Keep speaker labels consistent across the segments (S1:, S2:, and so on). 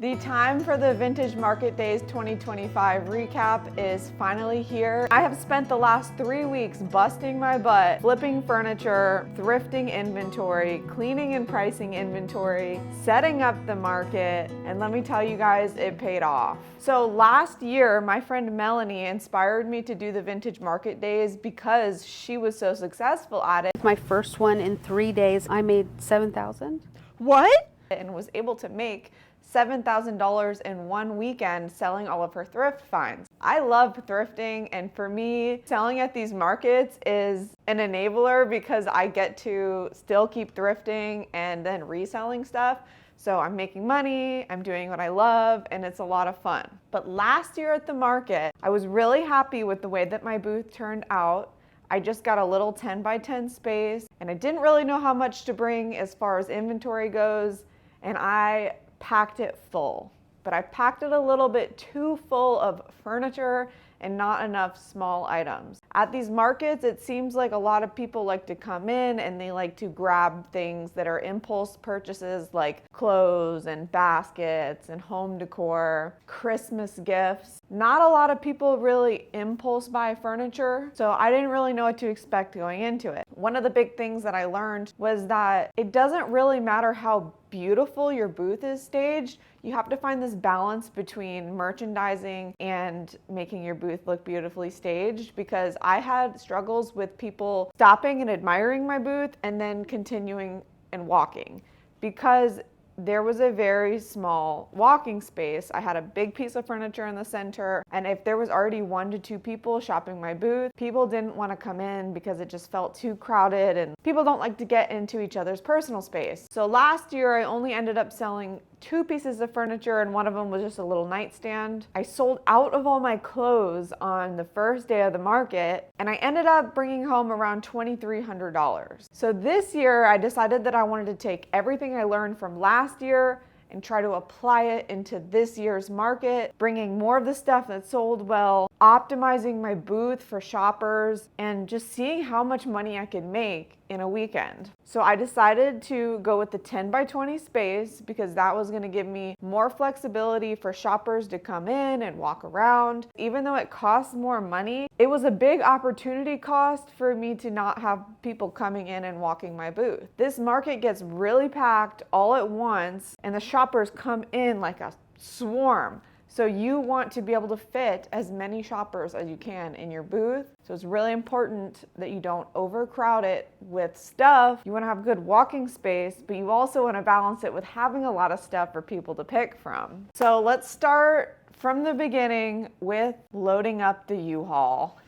S1: The time for the Vintage Market Days 2025 recap is finally here. I have spent the last 3 weeks busting my butt, flipping furniture, thrifting inventory, cleaning and pricing inventory, setting up the market, and let me tell you guys, it paid off. So last year, my friend Melanie inspired me to do the Vintage Market Days because she was so successful at it.
S2: My first one in 3 days, I made $7,000.
S1: What? And was able to make $7,000 in one weekend selling all of her thrift finds. I love thrifting, and for me, selling at these markets is an enabler because I get to still keep thrifting and then reselling stuff. So I'm making money, I'm doing what I love, and it's a lot of fun. But last year at the market, I was really happy with the way that my booth turned out. I just got a little 10 by 10 space, and I didn't really know how much to bring as far as inventory goes, and I packed it full. But I packed it a little bit too full of furniture and not enough small items. At these markets, it seems like a lot of people like to come in and they like to grab things that are impulse purchases like clothes and baskets and home decor, Christmas gifts. Not a lot of people really impulse buy furniture, so I didn't really know what to expect going into it. One of the big things that I learned was that it doesn't really matter how beautiful your booth is staged. You have to find this balance between merchandising and making your booth look beautifully staged, because I had struggles with people stopping and admiring my booth and then continuing and walking, because there was a very small walking space. I had a big piece of furniture in the center, and if there was already 1 to 2 people shopping my booth, people didn't want to come in because it just felt too crowded, and people don't like to get into each other's personal space. So last year I only ended up selling 2 pieces of furniture, and one of them was just a little nightstand. I sold out of all my clothes on the first day of the market, and I ended up bringing home around $2,300. So this year I decided that I wanted to take everything I learned from last year and try to apply it into this year's market, bringing more of the stuff that sold well, optimizing my booth for shoppers, and just seeing how much money I could make in a weekend. So I decided to go with the 10 by 20 space because that was going to give me more flexibility for shoppers to come in and walk around. Even though it costs more money, it was a big opportunity cost for me to not have people coming in and walking my booth. This market gets really packed all at once, and the shoppers come in like a swarm. So you want to be able to fit as many shoppers as you can in your booth. So it's really important that you don't overcrowd it with stuff. You want to have good walking space, but you also want to balance it with having a lot of stuff for people to pick from. So let's start from the beginning with loading up the U-Haul.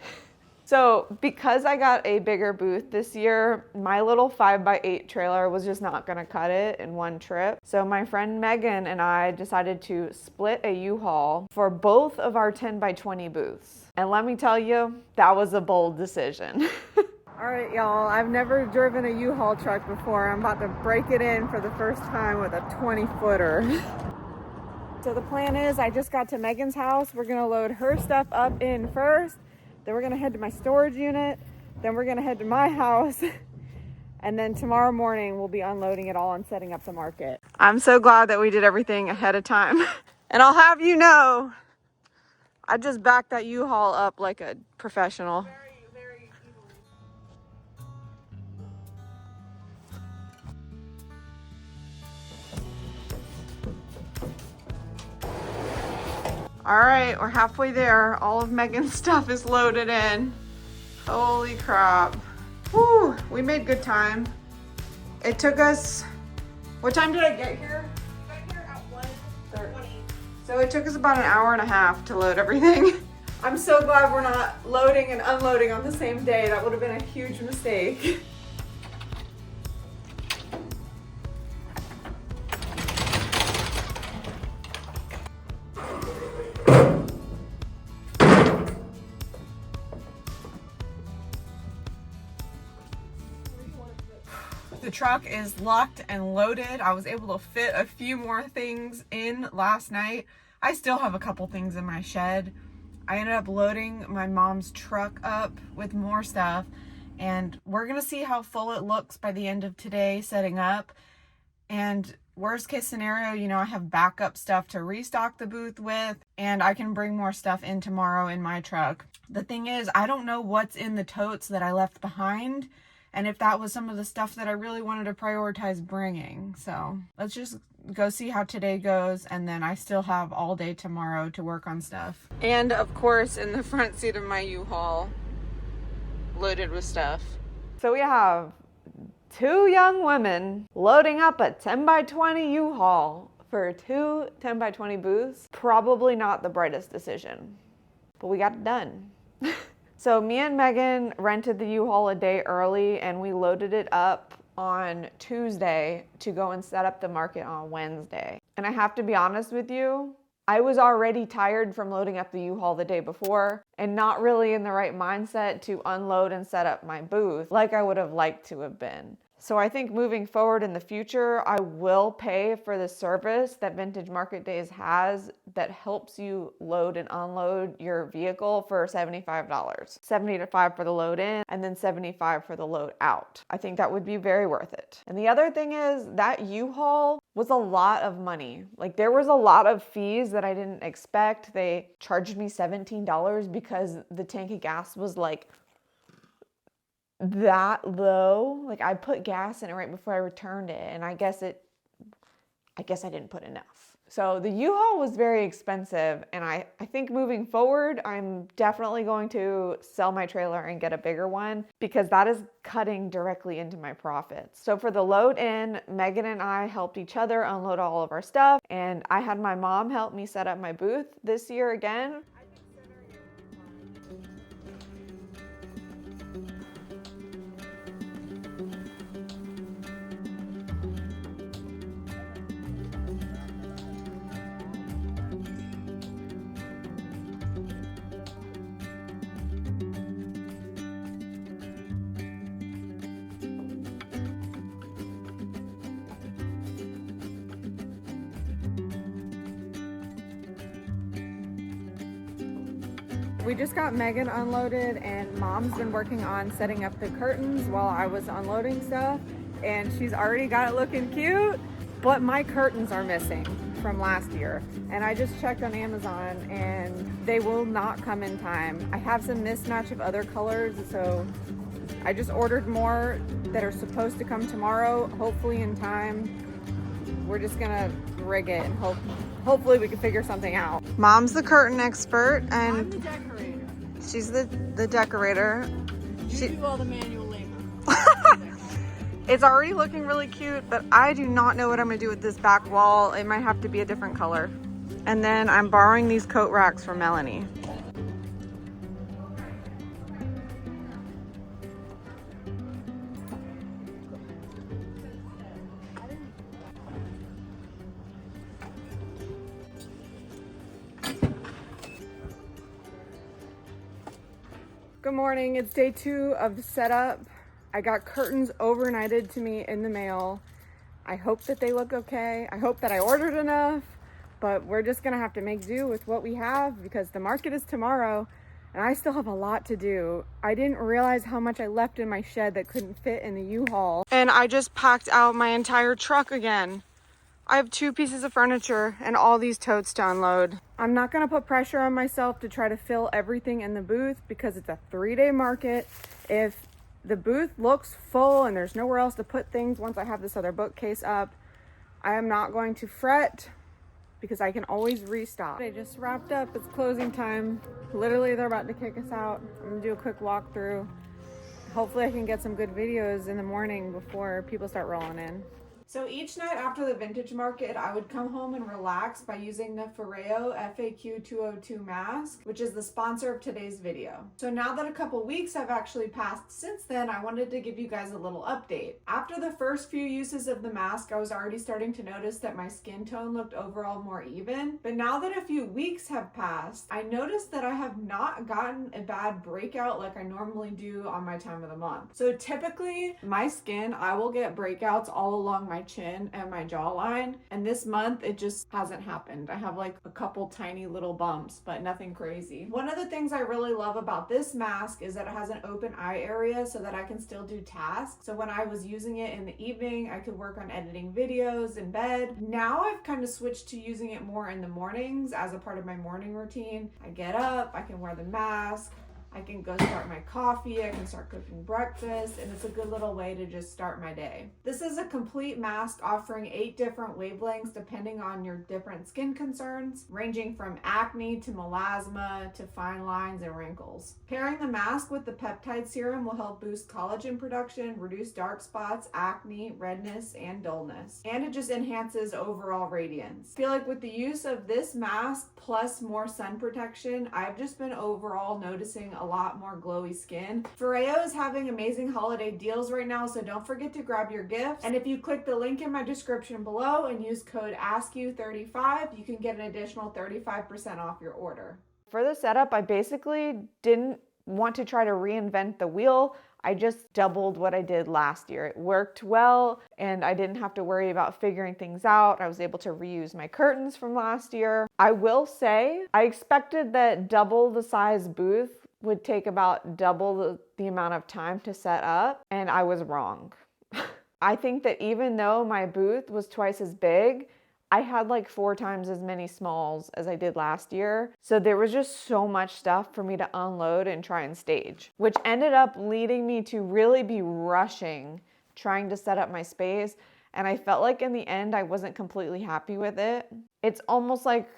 S1: So because I got a bigger booth this year, my little 5x8 trailer was just not gonna cut it in one trip. So my friend Megan and I decided to split a U-Haul for both of our 10 by 20 booths. And let me tell you, that was a bold decision. All right, y'all, I've never driven a U-Haul truck before. I'm about to break it in for the first time with a 20-footer. So the plan is, I just got to Megan's house. We're gonna load her stuff up in first. Then we're gonna head to my storage unit. Then we're gonna head to my house. And then tomorrow morning, we'll be unloading it all and setting up the market. I'm so glad that we did everything ahead of time. And I'll have you know, I just backed that U-Haul up like a professional. Very All right, we're halfway there. All of Megan's stuff is loaded in. Holy crap. Whew, we made good time. It took us, what time did I get here?
S3: I got here at 1:20.
S1: So it took us about an hour and a half to load everything. I'm so glad we're not loading and unloading on the same day. That would have been a huge mistake. The truck is locked and loaded. I was able to fit a few more things in last night. I still have a couple things in my shed. I ended up loading my mom's truck up with more stuff, and we're gonna see how full it looks by the end of today setting up. And worst case scenario, you know, I have backup stuff to restock the booth with, and I can bring more stuff in tomorrow in my truck. The thing is, I don't know what's in the totes that I left behind, and if that was some of the stuff that I really wanted to prioritize bringing. So let's just go see how today goes, and then I still have all day tomorrow to work on stuff. And of course, in the front seat of my U-Haul, loaded with stuff. So we have 2 young women loading up a 10 by 20 U-Haul for 2 10 by 20 booths. Probably not the brightest decision, but we got it done. So me and Megan rented the U-Haul a day early, and we loaded it up on Tuesday to go and set up the market on Wednesday. And I have to be honest with you, I was already tired from loading up the U-Haul the day before and not really in the right mindset to unload and set up my booth like I would have liked to have been. So I think moving forward in the future, I will pay for the service that Vintage Market Days has that helps you load and unload your vehicle for $75. $75 for the load in and then $75 for the load out. I think that would be very worth it. And the other thing is that U-Haul was a lot of money. Like, there was a lot of fees that I didn't expect. They charged me $17 because the tank of gas was like that low. Like, I put gas in it right before I returned it, and I guess I didn't put enough. So the U-Haul was very expensive, and I think moving forward, I'm definitely going to sell my trailer and get a bigger one because that is cutting directly into my profits. So for the load in, Megan and I helped each other unload all of our stuff, and I had my mom help me set up my booth this year again. We just got Megan unloaded, and Mom's been working on setting up the curtains while I was unloading stuff, and she's already got it looking cute, but my curtains are missing from last year, and I just checked on Amazon and they will not come in time. I have some mismatch of other colors, so I just ordered more that are supposed to come tomorrow, hopefully in time. We're just gonna rig it and hopefully we can figure something out. Mom's the curtain expert, and
S3: I'm the decorator.
S1: she's the decorator.
S3: You do all the manual labor.
S1: It's already looking really cute, but I do not know what I'm gonna do with this back wall. It might have to be a different color. And then I'm borrowing these coat racks from Melanie. Good morning, it's day 2 of the setup. I got curtains overnighted to me in the mail. I hope that they look okay. I hope that I ordered enough, but we're just gonna have to make do with what we have because the market is tomorrow and I still have a lot to do. I didn't realize how much I left in my shed that couldn't fit in the U-Haul. And I just packed out my entire truck again. I have 2 pieces of furniture and all these totes to unload. I'm not gonna put pressure on myself to try to fill everything in the booth because it's a 3-day market. If the booth looks full and there's nowhere else to put things once I have this other bookcase up, I am not going to fret because I can always restock. They just wrapped up, it's closing time. Literally, they're about to kick us out. I'm gonna do a quick walkthrough. Hopefully I can get some good videos in the morning before people start rolling in. So each night after the vintage market, I would come home and relax by using the Foreo FAQ 202 mask, which is the sponsor of today's video. So now that a couple weeks have actually passed since then, I wanted to give you guys a little update. After the first few uses of the mask, I was already starting to notice that my skin tone looked overall more even. But now that a few weeks have passed, I noticed that I have not gotten a bad breakout like I normally do on my time of the month. So typically, my skin, I will get breakouts all along my my chin and my jawline. And this month, it just hasn't happened. I have like a couple tiny little bumps, but nothing crazy. One of the things I really love about this mask is that it has an open eye area so that I can still do tasks. So when I was using it in the evening, I could work on editing videos in bed. Now I've kind of switched to using it more in the mornings as a part of my morning routine. I get up, I can wear the mask, I can go start my coffee, I can start cooking breakfast, and it's a good little way to just start my day. This is a complete mask offering 8 different wavelengths depending on your different skin concerns, ranging from acne to melasma to fine lines and wrinkles. Pairing the mask with the peptide serum will help boost collagen production, reduce dark spots, acne, redness, and dullness. And it just enhances overall radiance. I feel like with the use of this mask plus more sun protection, I've just been overall noticing a lot more glowy skin. Foreo is having amazing holiday deals right now, so don't forget to grab your gifts. And if you click the link in my description below and use code ASKYOU35, you can get an additional 35% off your order. For the setup, I basically didn't want to try to reinvent the wheel. I just doubled what I did last year. It worked well, and I didn't have to worry about figuring things out. I was able to reuse my curtains from last year. I will say, I expected that double the size booth would take about double the amount of time to set up, and I was wrong. I think that even though my booth was twice as big, I had like 4 times as many smalls as I did last year. So there was just so much stuff for me to unload and try and stage, which ended up leading me to really be rushing, trying to set up my space. And I felt like in the end, I wasn't completely happy with it. It's almost like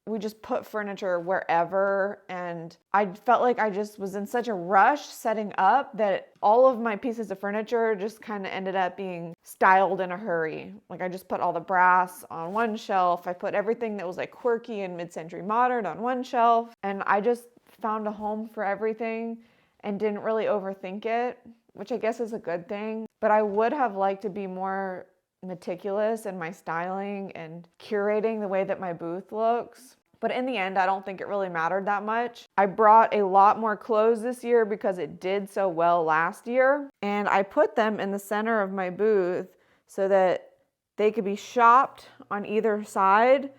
S1: we just put furniture wherever, and I felt like I just was in such a rush setting up that all of my pieces of furniture just kind of ended up being styled in a hurry. Like I just put all the brass on one shelf. I put everything that was like quirky and mid-century modern on one shelf, and I just found a home for everything and didn't really overthink it, which I guess is a good thing. But I would have liked to be more meticulous in my styling and curating the way that my booth looks. But in the end, I don't think it really mattered that much. I brought a lot more clothes this year because it did so well last year. And I put them in the center of my booth so that they could be shopped on either side,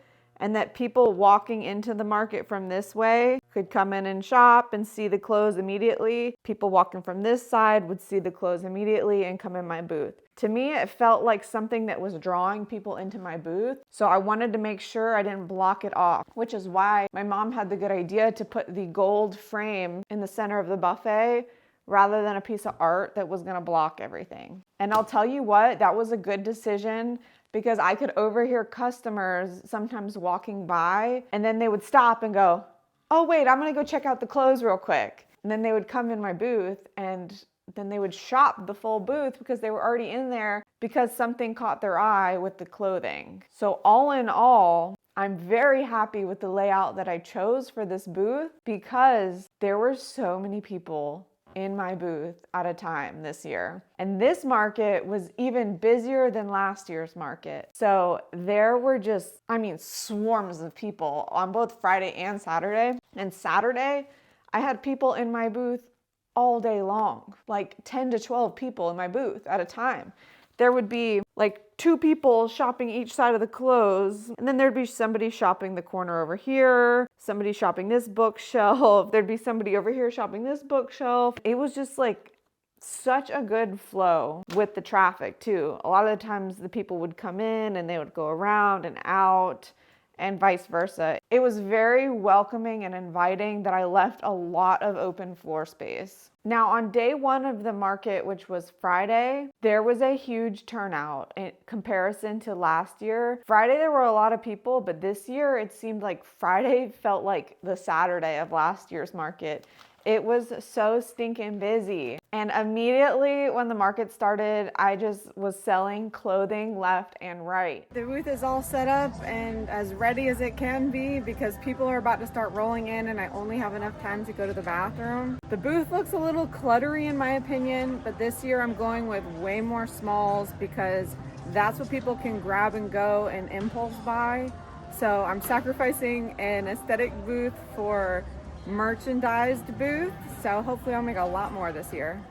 S1: and that people walking into the market from this way could come in and shop and see the clothes immediately. People walking from this side would see the clothes immediately and come in my booth. To me, it felt like something that was drawing people into my booth. So I wanted to make sure I didn't block it off, which is why my mom had the good idea to put the gold frame in the center of the buffet rather than a piece of art that was gonna block everything. And I'll tell you what, that was a good decision, because I could overhear customers sometimes walking by, and then they would stop and go, oh wait, I'm gonna go check out the clothes real quick. And then they would come in my booth, and then they would shop the full booth because they were already in there because something caught their eye with the clothing. So all in all, I'm very happy with the layout that I chose for this booth because there were so many people in my booth at a time this year. And this market was even busier than last year's market. So there were just, swarms of people on both Friday and Saturday. And Saturday, I had people in my booth all day long, like 10 to 12 people in my booth at a time. There would be like 2 people shopping each side of the clothes, and then there'd be somebody shopping the corner over here, somebody shopping this bookshelf, there'd be somebody over here shopping this bookshelf. It was just like such a good flow with the traffic too. A lot of the times the people would come in and they would go around and out, and vice versa. It was very welcoming and inviting that I left a lot of open floor space. Now on day 1 of the market, which was Friday, there was a huge turnout in comparison to last year. Friday there were a lot of people, but this year it seemed like Friday felt like the Saturday of last year's market. It was so stinking busy. And immediately when the market started, I just was selling clothing left and right. The booth is all set up and as ready as it can be because people are about to start rolling in and I only have enough time to go to the bathroom. The booth looks a little cluttery in my opinion, but this year I'm going with way more smalls because that's what people can grab and go and impulse buy. So I'm sacrificing an aesthetic booth for merchandised booth, so hopefully I'll make a lot more this year.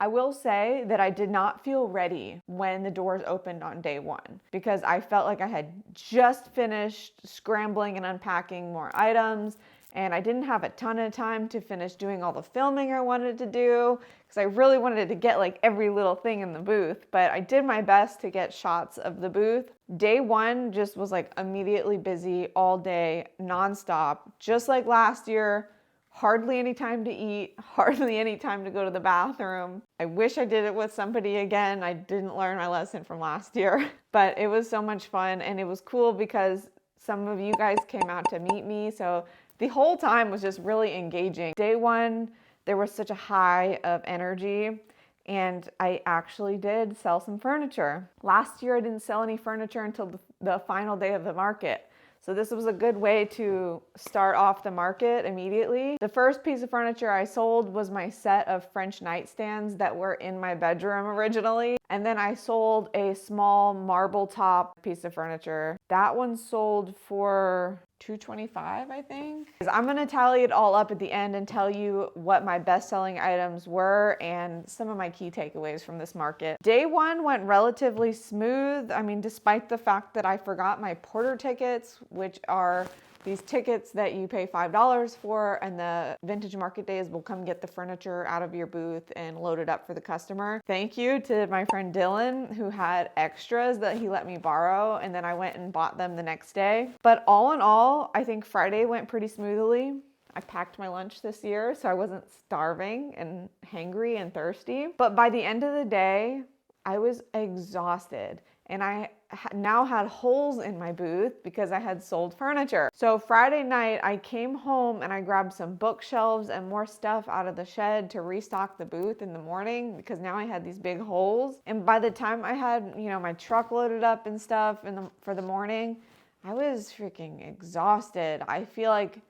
S1: I will say that I did not feel ready when the doors opened on day one because I felt like I had just finished scrambling and unpacking more items, and I didn't have a ton of time to finish doing all the filming I wanted to do because I really wanted to get like every little thing in the booth, but I did my best to get shots of the booth. Day one just was like immediately busy all day, nonstop, just like last year. Hardly any time to eat, hardly any time to go to the bathroom. I wish I did it with somebody again. I didn't learn my lesson from last year, but it was so much fun, and it was cool because some of you guys came out to meet me, so the whole time was just really engaging. Day one, there was such a high of energy, and I actually did sell some furniture. Last year, I didn't sell any furniture until the final day of the market. So this was a good way to start off the market immediately. The first piece of furniture I sold was my set of French nightstands that were in my bedroom originally. And then I sold a small marble top piece of furniture. That one sold for $225, I think. I'm gonna tally it all up at the end and tell you what my best-selling items were and some of my key takeaways from this market. Day one went relatively smooth. I mean, despite the fact that I forgot my porter tickets, which are these tickets that you pay $5 for, and the vintage market days will come get the furniture out of your booth and load it up for the customer. Thank you to my friend Dylan, who had extras that he let me borrow, and then I went and bought them the next day. But all in all, I think Friday went pretty smoothly. I packed my lunch this year, so I wasn't starving and hangry and thirsty. But by the end of the day, I was exhausted, and I now had holes in my booth because I had sold furniture. So Friday night, I came home and I grabbed some bookshelves and more stuff out of the shed to restock the booth in the morning because now I had these big holes. And by the time I had, my truck loaded up and stuff for the morning, I was freaking exhausted. I feel like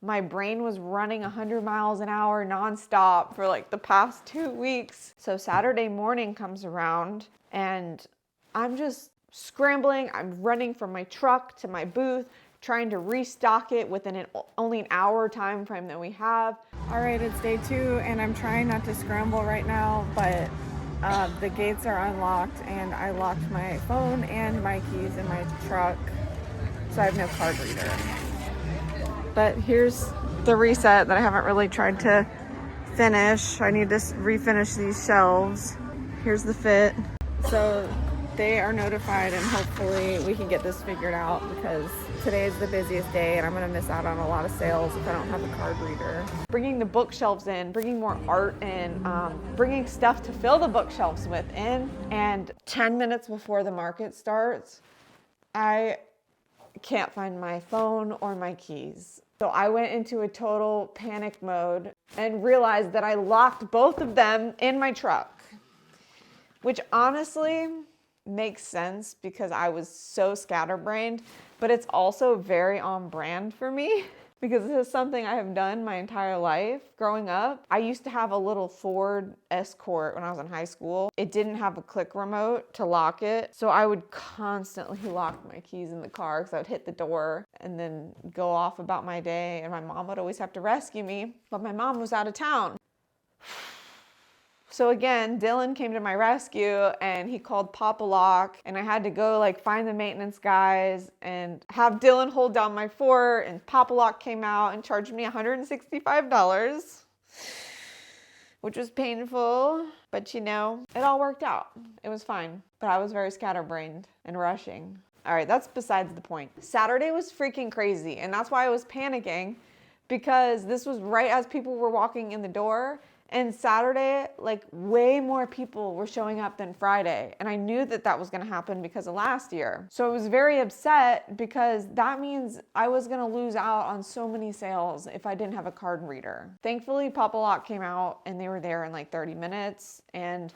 S1: my brain was running 100 miles an hour nonstop for like the past 2 weeks. So Saturday morning comes around and I'm just scrambling. I'm running from my truck to my booth, trying to restock it within only an hour time frame that we have. All right, it's day 2 and I'm trying not to scramble right now, but the gates are unlocked and I locked my phone and my keys in my truck, so I have no card reader. But here's the reset that I haven't really tried to finish. I need to refinish these shelves. Here's the fit. So they are notified and hopefully we can get this figured out because today is the busiest day and I'm gonna miss out on a lot of sales if I don't have a card reader. Bringing the bookshelves in, bringing more art in, bringing stuff to fill the bookshelves with in, and 10 minutes before the market starts, I can't find my phone or my keys. So I went into a total panic mode and realized that I locked both of them in my truck, which honestly makes sense because I was so scatterbrained, but it's also very on brand for me because this is something I have done my entire life. Growing up, I used to have a little Ford Escort when I was in high school. It didn't have a click remote to lock it, so I would constantly lock my keys in the car because I would hit the door and then go off about my day, and my mom would always have to rescue me, but my mom was out of town. So again, Dylan came to my rescue and he called Papa Lock, and I had to go find the maintenance guys and have Dylan hold down my fort, and Papa Lock came out and charged me $165, which was painful, but it all worked out. It was fine, but I was very scatterbrained and rushing. All right, that's besides the point. Saturday was freaking crazy, and that's why I was panicking because this was right as people were walking in the door. And Saturday, way more people were showing up than Friday. And I knew that was gonna happen because of last year. So I was very upset because that means I was gonna lose out on so many sales if I didn't have a card reader. Thankfully, Papa Lock came out and they were there in 30 minutes. And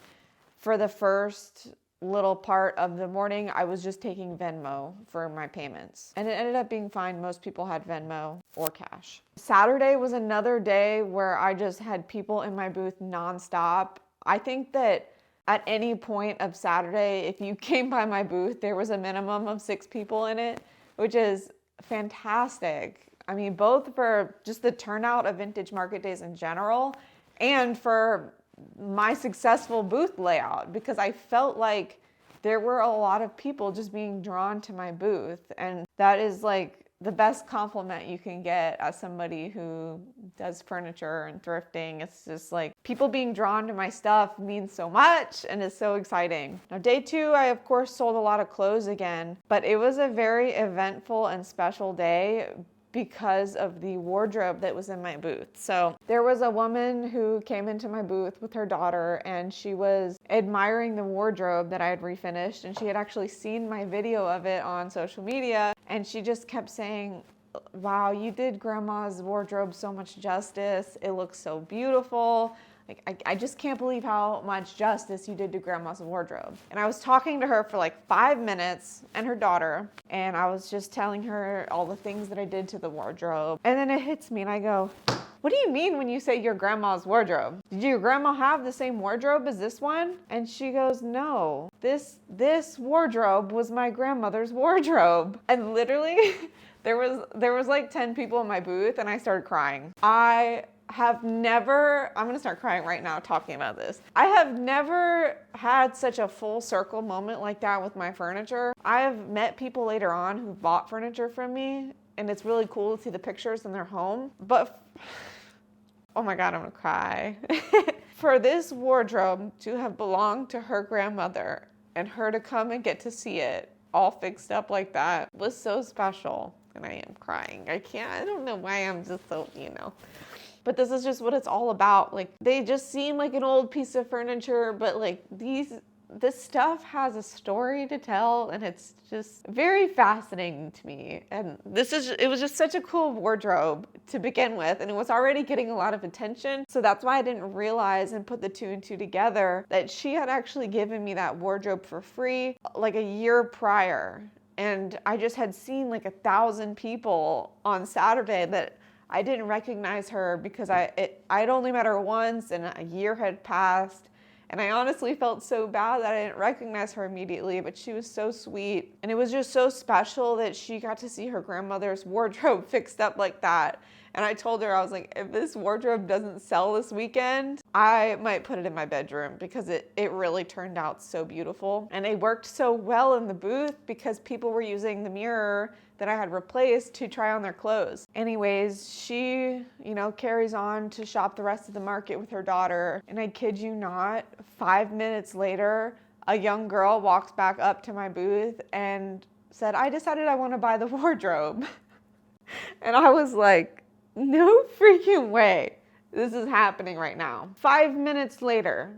S1: for the first little part of the morning, I was just taking Venmo for my payments. And it ended up being fine. Most people had Venmo or cash. Saturday was another day where I just had people in my booth nonstop. I think that at any point of Saturday, if you came by my booth, there was a minimum of 6 people in it, which is fantastic. I mean, both for just the turnout of vintage market days in general and for my successful booth layout, because I felt like there were a lot of people just being drawn to my booth. And that is like the best compliment you can get as somebody who does furniture and thrifting. It's just like people being drawn to my stuff means so much and is so exciting. Now, day 2, I of course sold a lot of clothes again, but it was a very eventful and special day because of the wardrobe that was in my booth. So there was a woman who came into my booth with her daughter, and she was admiring the wardrobe that I had refinished, and she had actually seen my video of it on social media, and she just kept saying, wow, you did grandma's wardrobe so much justice. It looks so beautiful. Like, I just can't believe how much justice you did to grandma's wardrobe. And I was talking to her for like 5 minutes, and her daughter, and I was just telling her all the things that I did to the wardrobe. And then it hits me and I go, what do you mean when you say your grandma's wardrobe? Did your grandma have the same wardrobe as this one? And she goes, no, this wardrobe was my grandmother's wardrobe. And literally there was like 10 people in my booth, and I started crying. I'm gonna start crying right now talking about this. I have never had such a full circle moment like that with my furniture. I have met people later on who bought furniture from me, and it's really cool to see the pictures in their home. But, oh my God, I'm gonna cry. For this wardrobe to have belonged to her grandmother and her to come and get to see it all fixed up like that was so special. And I am crying. I don't know why I'm just so, But this is just what it's all about. Like, they just seem like an old piece of furniture, but like this stuff has a story to tell, and it's just very fascinating to me. And it was just such a cool wardrobe to begin with, and it was already getting a lot of attention. So that's why I didn't realize and put the 2 and 2 together that she had actually given me that wardrobe for free like a year prior. And I just had seen like 1,000 people on Saturday that I didn't recognize her because I'd only met her once, and a year had passed. And I honestly felt so bad that I didn't recognize her immediately, but she was so sweet. And it was just so special that she got to see her grandmother's wardrobe fixed up like that. And I told her, I was like, if this wardrobe doesn't sell this weekend, I might put it in my bedroom, because it really turned out so beautiful. And it worked so well in the booth because people were using the mirror that I had replaced to try on their clothes. Anyways, she, carries on to shop the rest of the market with her daughter. And I kid you not, 5 minutes later, a young girl walks back up to my booth and said, I decided I want to buy the wardrobe. And I was like, no freaking way. This is happening right now. 5 minutes later,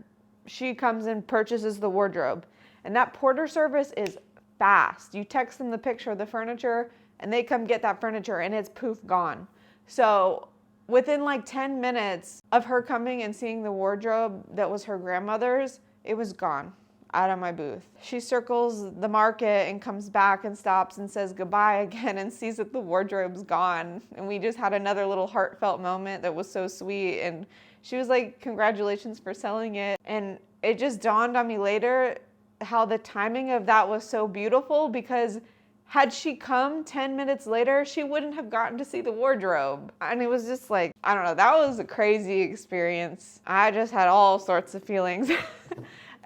S1: she comes and purchases the wardrobe. And that porter service is fast. You text them the picture of the furniture, and they come get that furniture, and it's poof gone. So within like 10 minutes of her coming and seeing the wardrobe that was her grandmother's, it was gone out of my booth. She circles the market and comes back and stops and says goodbye again and sees that the wardrobe's gone. And we just had another little heartfelt moment that was so sweet. And she was like, congratulations for selling it. And it just dawned on me later how the timing of that was so beautiful, because had she come 10 minutes later, she wouldn't have gotten to see the wardrobe. And it was just like, I don't know, that was a crazy experience. I just had all sorts of feelings.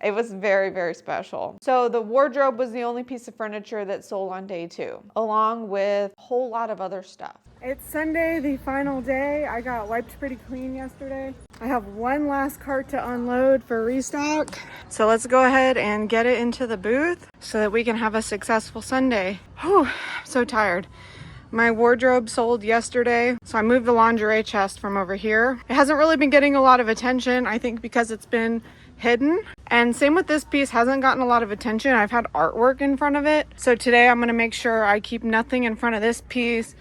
S1: It was very, very special. So the wardrobe was the only piece of furniture that sold on day 2, along with a whole lot of other stuff. It's Sunday, the final day. I got wiped pretty clean yesterday. I have one last cart to unload for restock. So let's go ahead and get it into the booth so that we can have a successful Sunday. Whew, I'm so tired. My wardrobe sold yesterday, so I moved the lingerie chest from over here. It hasn't really been getting a lot of attention, I think because it's been hidden. And same with this piece, hasn't gotten a lot of attention. I've had artwork in front of it. So today I'm gonna make sure I keep nothing in front of this piece,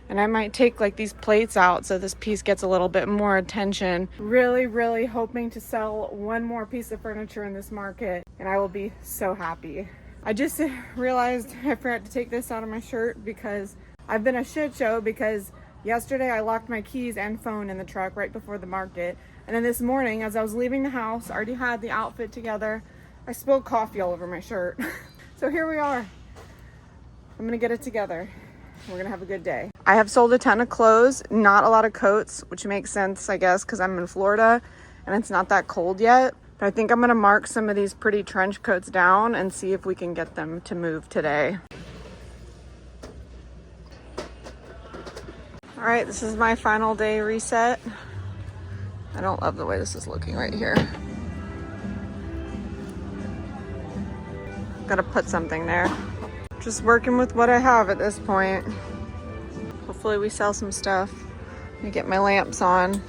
S1: and I might take like these plates out so this piece gets a little bit more attention. Really, really hoping to sell one more piece of furniture in this market, and I will be so happy. I just realized I forgot to take this out of my shirt because I've been a shit show, because yesterday I locked my keys and phone in the truck right before the market. And then this morning, as I was leaving the house, I already had the outfit together, I spilled coffee all over my shirt. So here we are. I'm gonna get it together. We're gonna have a good day. I have sold a ton of clothes, not a lot of coats, which makes sense, I guess, because I'm in Florida. and it's not that cold yet. But I think I'm gonna mark some of these pretty trench coats down and see if we can get them to move today. All right, this is my final day reset. I don't love the way this is looking right here. Gotta put something there. Just working with what I have at this point. Hopefully we sell some stuff. Let me get my lamps on.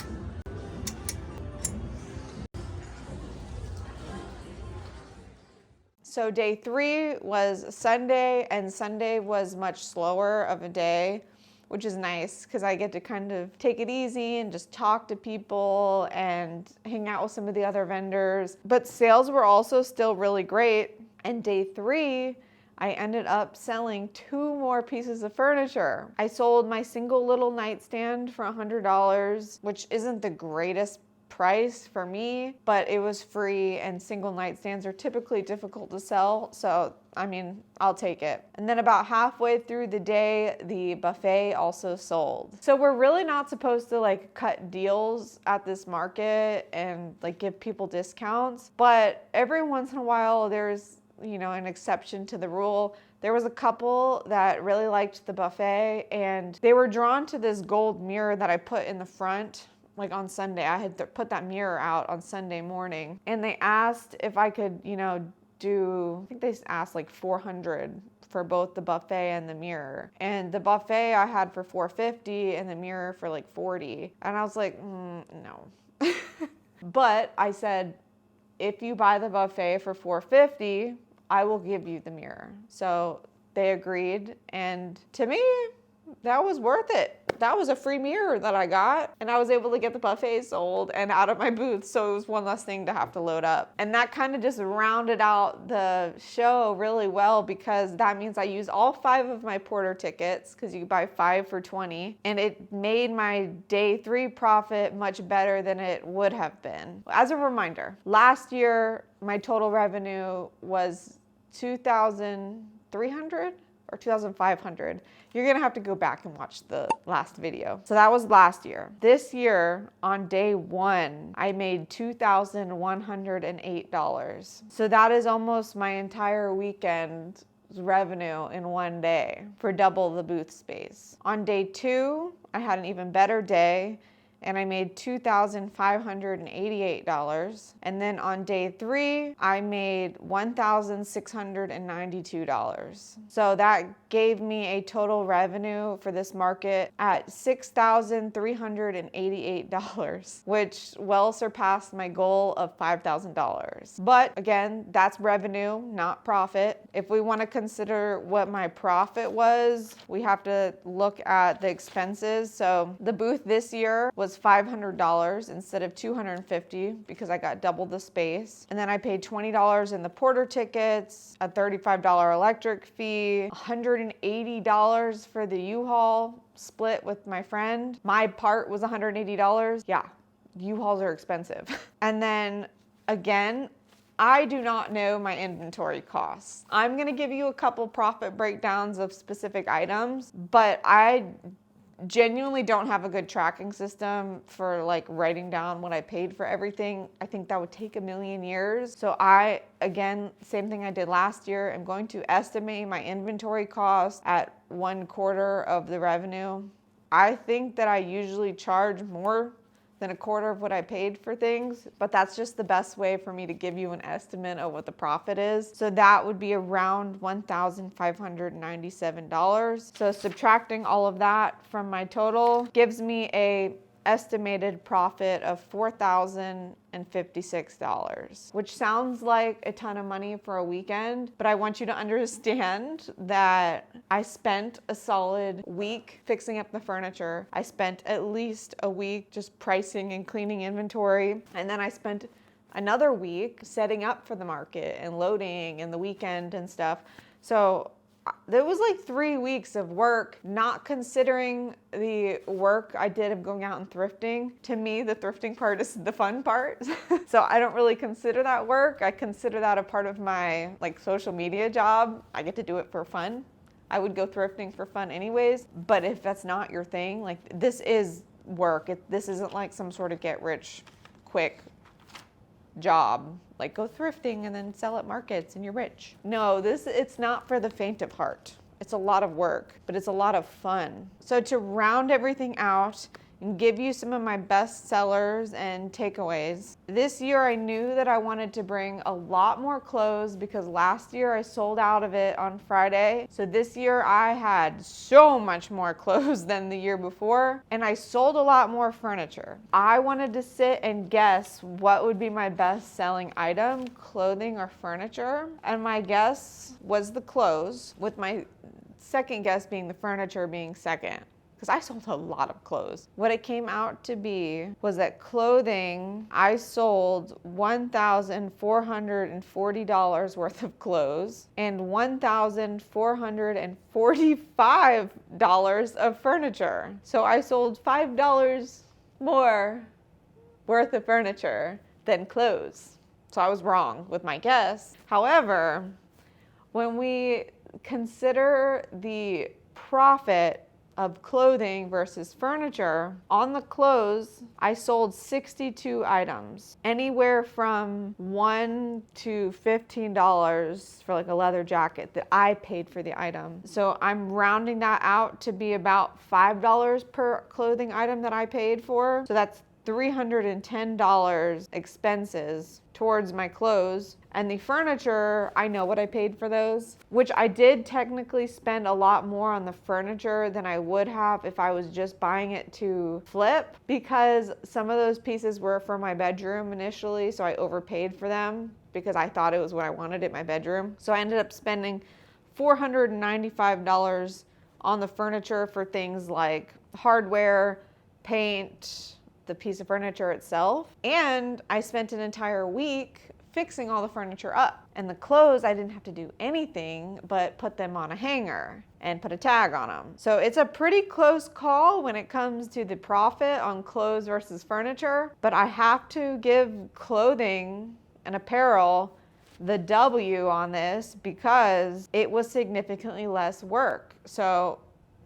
S1: So day 3 was Sunday, and Sunday was much slower of a day, which is nice because I get to kind of take it easy and just talk to people and hang out with some of the other vendors. But sales were also still really great. And day 3, I ended up selling 2 more pieces of furniture. I sold my single little nightstand for $100, which isn't the greatest price for me, but it was free, and single nightstands are typically difficult to sell, so I mean, I'll take it. And then about halfway through the day, the buffet also sold. So we're really not supposed to like cut deals at this market and like give people discounts, but every once in a while there's, you know, an exception to the rule. There was a couple that really liked the buffet, and they were drawn to this gold mirror that I put in the front. Like on Sunday, I had put that mirror out on Sunday morning, and they asked if I could, you know, I think they asked like $400 for both the buffet and the mirror. And the buffet I had for $450 and the mirror for like $40. And I was like, no. But I said, if you buy the buffet for $450, I will give you the mirror. So they agreed, and to me, that was worth it. That was a free mirror that I got, and I was able to get the buffet sold and out of my booth, so it was one less thing to have to load up. And that kind of just rounded out the show really well, because that means I used all 5 of my Porter tickets, because you buy 5 for $20, and it made my day 3 profit much better than it would have been. As a reminder, last year my total revenue was $2,300 or $2,500. You're gonna have to go back and watch the last video. So that was last year. This year, on day 1, I made $2,108. So that is almost my entire weekend revenue in one day for double the booth space. On day 2, I had an even better day, and I made $2,588. And then on day 3, I made $1,692. So that gave me a total revenue for this market at $6,388, which well surpassed my goal of $5,000. But again, that's revenue, not profit. If we want to consider what my profit was, we have to look at the expenses. So the booth this year was $500 instead of $250 because I got double the space. And then I paid $20 in the Porter tickets, a $35 electric fee, $180 for the U-Haul split with my friend. My part was $180. Yeah, U-Hauls are expensive. And then again, I do not know my inventory costs. I'm gonna give you a couple profit breakdowns of specific items, but I genuinely don't have a good tracking system for like writing down what I paid for everything. I think that would take a million years. So I, again, same thing I did last year, I'm going to estimate my inventory cost at 1/4 of the revenue. I think that I usually charge more than 1/4 of what I paid for things, but that's just the best way for me to give you an estimate of what the profit is. So that would be around $1,597. So subtracting all of that from my total gives me a estimated profit of $4,056, which sounds like a ton of money for a weekend, but I want you to understand that I spent a solid week fixing up the furniture. I spent at least a week just pricing and cleaning inventory, and then I spent another week setting up for the market and loading and the weekend and stuff. So there was like 3 weeks of work, not considering the work I did of going out and thrifting. To me, the thrifting part is the fun part. So I don't really consider that work. I consider that a part of my like social media job. I get to do it for fun. I would go thrifting for fun anyways. But if that's not your thing, like this is work. This isn't like some sort of get rich quick job, like go thrifting and then sell at markets and you're rich. No, it's not for the faint of heart. It's a lot of work, but it's a lot of fun. So to round everything out and give you some of my best sellers and takeaways, this year I knew that I wanted to bring a lot more clothes because last year I sold out of it on Friday. So this year I had so much more clothes than the year before, and I sold a lot more furniture. I wanted to sit and guess what would be my best selling item, clothing or furniture, and my guess was the clothes, with my second guess being the furniture being second, because I sold a lot of clothes. What it came out to be was that clothing, I sold $1,440 worth of clothes and $1,445 of furniture. So I sold $5 more worth of furniture than clothes. So I was wrong with my guess. However, when we consider the profit of clothing versus furniture, on the clothes, I sold 62 items, anywhere from $1 to $15 for like a leather jacket that I paid for the item. So I'm rounding that out to be about $5 per clothing item that I paid for. So that's $310 expenses towards my clothes. And the furniture, I know what I paid for those, which I did technically spend a lot more on the furniture than I would have if I was just buying it to flip, because some of those pieces were for my bedroom initially, so I overpaid for them because I thought it was what I wanted in my bedroom. So I ended up spending $495 on the furniture for things like hardware, paint, the piece of furniture itself, and I spent an entire week fixing all the furniture up. And the clothes, I didn't have to do anything but put them on a hanger and put a tag on them. So it's a pretty close call when it comes to the profit on clothes versus furniture, but I have to give clothing and apparel the W on this because it was significantly less work. So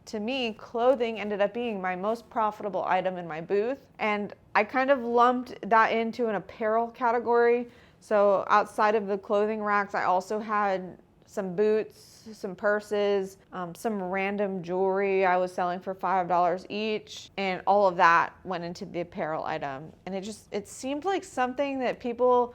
S1: to me, clothing ended up being my most profitable item in my booth, and I kind of lumped that into an apparel category. So outside of the clothing racks, I also had some boots, some purses, some random jewelry I was selling for $5 each, and all of that went into the apparel item. And it seemed like something that people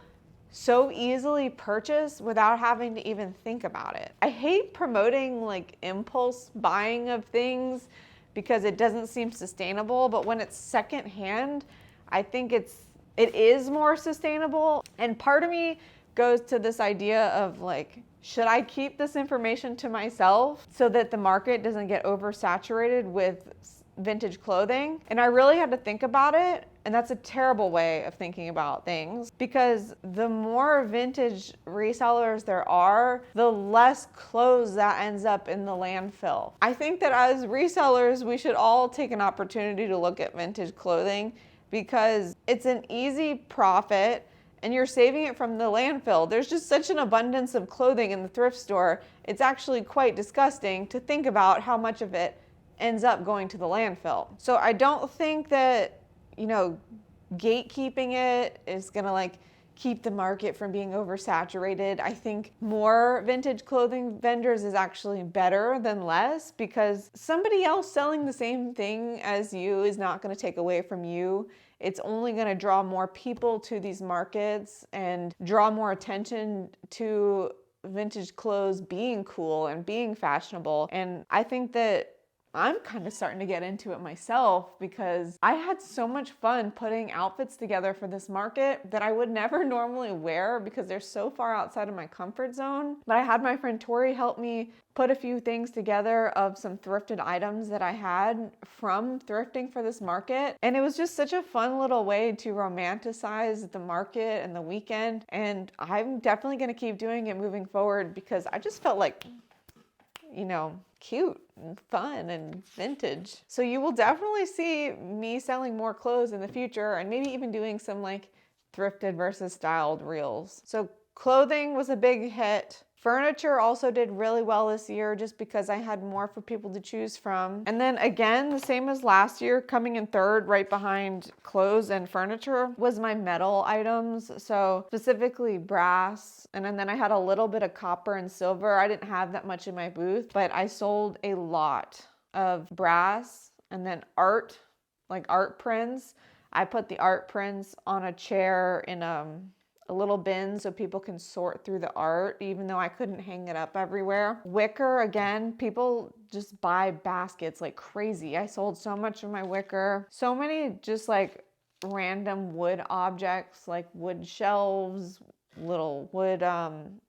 S1: so easily purchase without having to even think about it. I hate promoting like impulse buying of things because it doesn't seem sustainable, but when it's secondhand, I think it is more sustainable. And part of me goes to this idea of like, should I keep this information to myself so that the market doesn't get oversaturated with vintage clothing? And I really had to think about it, and that's a terrible way of thinking about things, because the more vintage resellers there are, the less clothes that ends up in the landfill. I think that as resellers, we should all take an opportunity to look at vintage clothing because it's an easy profit and you're saving it from the landfill. There's just such an abundance of clothing in the thrift store. It's actually quite disgusting to think about how much of it ends up going to the landfill. So I don't think that, gatekeeping it is gonna like keep the market from being oversaturated. I think more vintage clothing vendors is actually better than less, because somebody else selling the same thing as you is not gonna take away from you. It's only gonna draw more people to these markets and draw more attention to vintage clothes being cool and being fashionable. And I think that I'm kind of starting to get into it myself because I had so much fun putting outfits together for this market that I would never normally wear because they're so far outside of my comfort zone. But I had my friend Tori help me put a few things together of some thrifted items that I had from thrifting for this market. And it was just such a fun little way to romanticize the market and the weekend. And I'm definitely going to keep doing it moving forward because I just felt like, cute and fun and vintage. So you will definitely see me selling more clothes in the future and maybe even doing some like thrifted versus styled reels. So clothing was a big hit. Furniture also did really well this year just because I had more for people to choose from. And then again, the same as last year, coming in third right behind clothes and furniture was my metal items. So specifically brass. And then I had a little bit of copper and silver. I didn't have that much in my booth, but I sold a lot of brass and then art, like art prints. I put the art prints on a chair in a little bin so people can sort through the art, even though I couldn't hang it up everywhere. Wicker, again, people just buy baskets like crazy. I sold so much of my wicker. So many just like random wood objects like wood shelves, little wood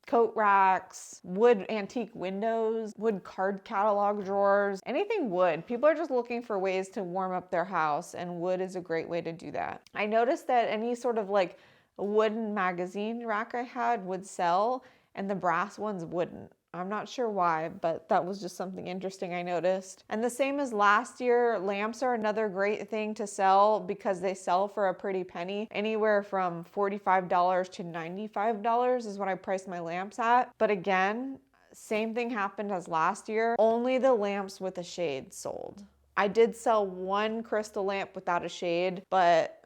S1: coat racks, wood antique windows, wood card catalog drawers, anything wood. People are just looking for ways to warm up their house, and wood is a great way to do that. I noticed that any sort of like a wooden magazine rack I had would sell, and the brass ones wouldn't. I'm not sure why, but that was just something interesting I noticed. And the same as last year, lamps are another great thing to sell because they sell for a pretty penny. Anywhere from $45 to $95 is what I priced my lamps at. But again, same thing happened as last year. Only the lamps with a shade sold. I did sell one crystal lamp without a shade, but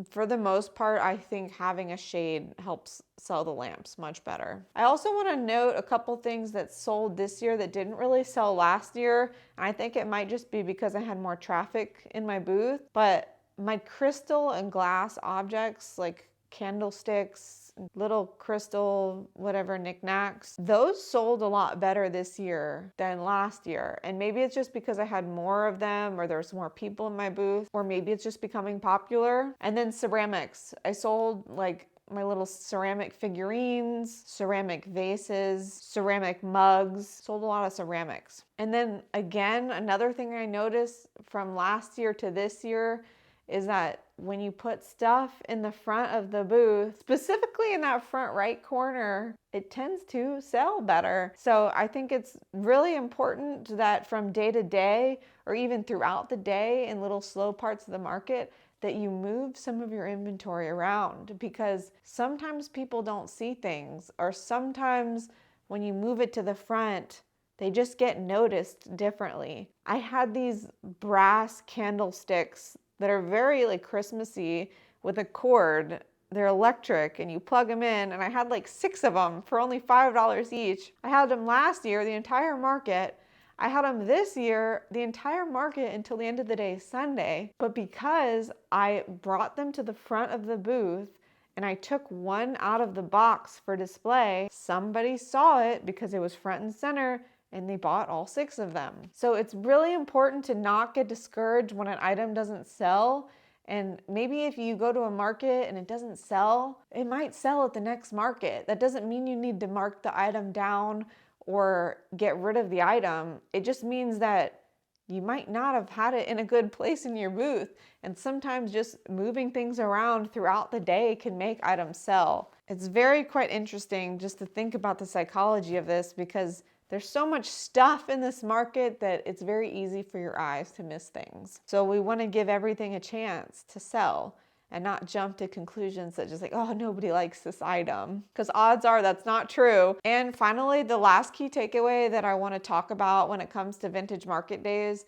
S1: for the most part, I think having a shade helps sell the lamps much better. I also want to note a couple things that sold this year that didn't really sell last year. And I think it might just be because I had more traffic in my booth, but my crystal and glass objects like candlesticks, little crystal, whatever knickknacks, those sold a lot better this year than last year. And maybe it's just because I had more of them, or there's more people in my booth, or maybe it's just becoming popular. And then ceramics. I sold like my little ceramic figurines, ceramic vases, ceramic mugs, sold a lot of ceramics. And then again, another thing I noticed from last year to this year is that when you put stuff in the front of the booth, specifically in that front right corner, it tends to sell better. So I think it's really important that from day to day, or even throughout the day in little slow parts of the market, that you move some of your inventory around, because sometimes people don't see things, or sometimes when you move it to the front, they just get noticed differently. I had these brass candlesticks that are very like Christmassy with a cord. They're electric and you plug them in, and I had like 6 of them for only $5 each. I had them last year, the entire market. I had them this year, the entire market until the end of the day, Sunday. But because I brought them to the front of the booth and I took one out of the box for display, somebody saw it because it was front and center, and they bought all 6 of them. So it's really important to not get discouraged when an item doesn't sell. And maybe if you go to a market and it doesn't sell, it might sell at the next market. That doesn't mean you need to mark the item down or get rid of the item. It just means that you might not have had it in a good place in your booth. And sometimes just moving things around throughout the day can make items sell. It's quite interesting just to think about the psychology of this, because there's so much stuff in this market that it's very easy for your eyes to miss things. So we want to give everything a chance to sell and not jump to conclusions that just like, oh, nobody likes this item, because odds are that's not true. And finally, the last key takeaway that I want to talk about when it comes to vintage market days,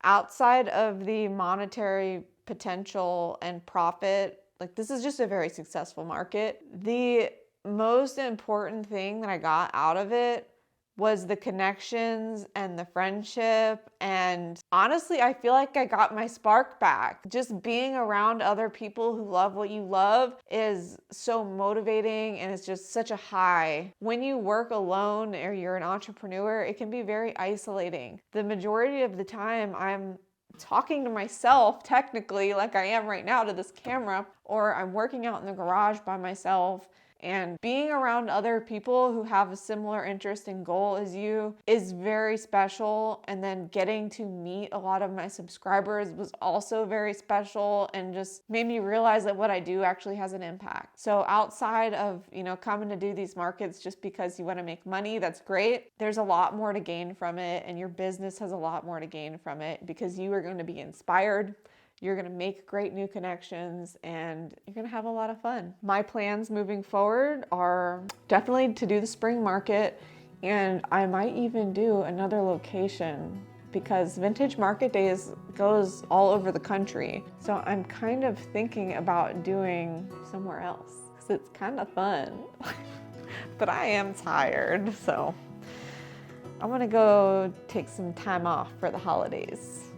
S1: outside of the monetary potential and profit, like this is just a very successful market. The most important thing that I got out of it was the connections and the friendship. And honestly, I feel like I got my spark back. Just being around other people who love what you love is so motivating, and it's just such a high. When you work alone or you're an entrepreneur, it can be very isolating. The majority of the time, I'm talking to myself technically, like I am right now to this camera, or I'm working out in the garage by myself. And being around other people who have a similar interest and goal as you is very special. And then getting to meet a lot of my subscribers was also very special, and just made me realize that what I do actually has an impact. So outside of, coming to do these markets just because you want to make money, that's great. There's a lot more to gain from it, and your business has a lot more to gain from it, because you are going to be inspired. You're going to make great new connections, and you're going to have a lot of fun. My plans moving forward are definitely to do the spring market, And I might even do another location because Vintage Market Days goes all over the country. So I'm kind of thinking about doing somewhere else because it's kind of fun. But I am tired, so I'm gonna go take some time off for the holidays.